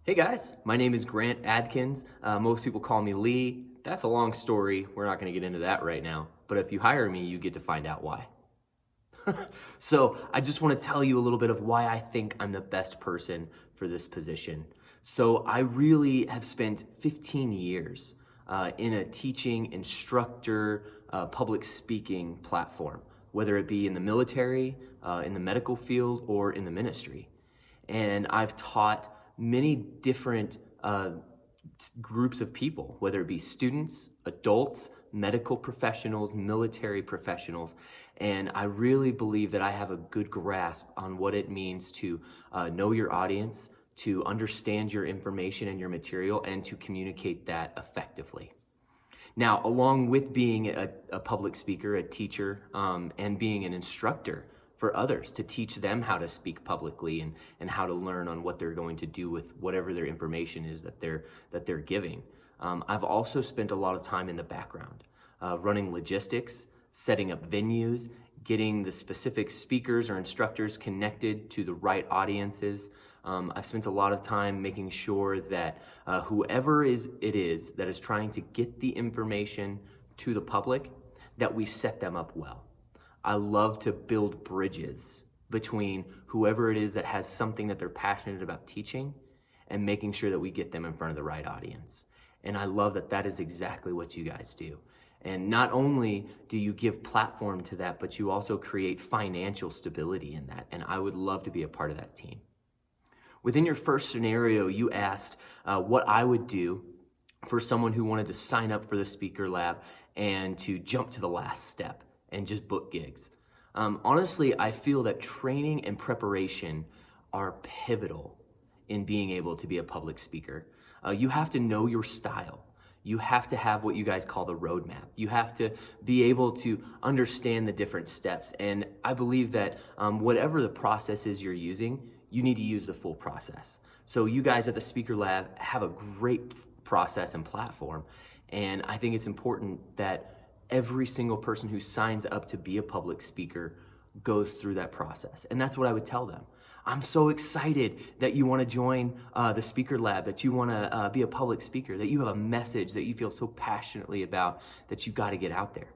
Hey guys, my name is Grant Adkins. Most people call me Lee. That's a long story. We're not going to get into that right now. But if you hire me, you get to find out why. So I just want to tell you a little bit of why I think I'm the best person for this position. So I really have spent 15 years in a teaching, instructor, public speaking platform, whether it be in the military, in the medical field, or in the ministry. And I've taught many different groups of people, whether it be students, adults, medical professionals, military professionals. And I really believe that I have a good grasp on what it means to know your audience, to understand your information and your material, and to communicate that effectively. Now, along with being a public speaker, a teacher, and being an instructor for others to teach them how to speak publicly and how to learn on what they're going to do with whatever their information is that they're giving. I've also spent a lot of time in the background, running logistics, setting up venues, getting the specific speakers or instructors connected to the right audiences. I've spent a lot of time making sure that whoever it is that is trying to get the information to the public, that we set them up well. I love to build bridges between whoever it is that has something that they're passionate about teaching and making sure that we get them in front of the right audience. And I love that that is exactly what you guys do. And not only do you give platform to that, but you also create financial stability in that. And I would love to be a part of that team. Within your first scenario, you asked what I would do for someone who wanted to sign up for the Speaker Lab and to jump to the last step and just book gigs. Honestly, I feel that training and preparation are pivotal in being able to be a public speaker. You have to know your style. You have to have what you guys call the roadmap. You have to be able to understand the different steps. And I believe that whatever the process is you're using, you need to use the full process. So you guys at the Speaker Lab have a great process and platform. And I think it's important that every single person who signs up to be a public speaker goes through that process. And that's what I would tell them. I'm so excited that you want to join the Speaker Lab, that you want to be a public speaker, that you have a message that you feel so passionately about that you got to get out there.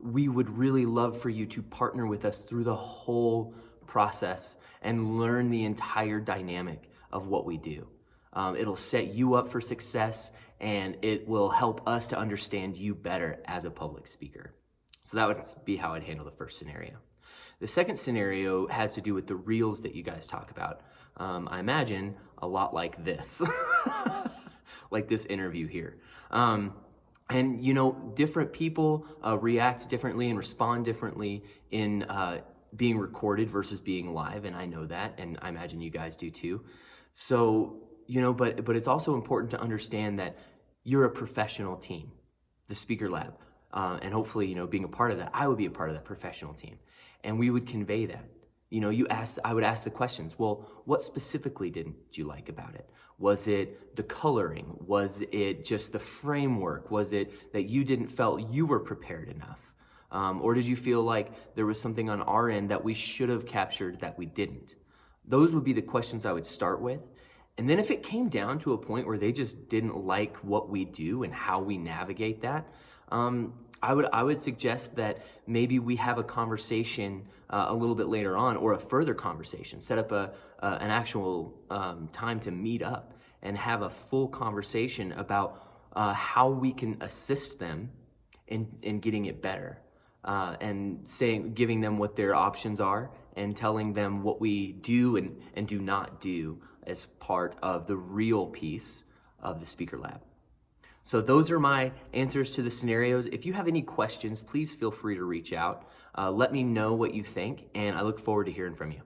We would really love for you to partner with us through the whole process and learn the entire dynamic of what we do. It'll set you up for success, and it will help us to understand you better as a public speaker. So that would be how I'd handle the first scenario. The second scenario has to do with the reels that you guys talk about. I imagine a lot like this, like this interview here. And you know, different people react differently and respond differently in being recorded versus being live, and I know that, and I imagine you guys do too. So, you know, but it's also important to understand that you're a professional team, the Speaker Lab, and hopefully, you know, being a part of that, I would be a part of that professional team, and we would convey that. You know, I would ask the questions. Well, what specifically didn't you like about it? Was it the coloring? Was it just the framework? Was it that you didn't felt you were prepared enough? Or did you feel like there was something on our end that we should have captured that we didn't? Those would be the questions I would start with. And then if it came down to a point where they just didn't like what we do and how we navigate that, I would suggest that maybe we have a conversation a little bit later on, or a further conversation. Set up an actual time to meet up and have a full conversation about how we can assist them in getting it better, and giving them what their options are and telling them what we do and do not do as part of the real piece of the Speaker Lab. So those are my answers to the scenarios. If you have any questions, please feel free to reach out. Let me know what you think, and I look forward to hearing from you.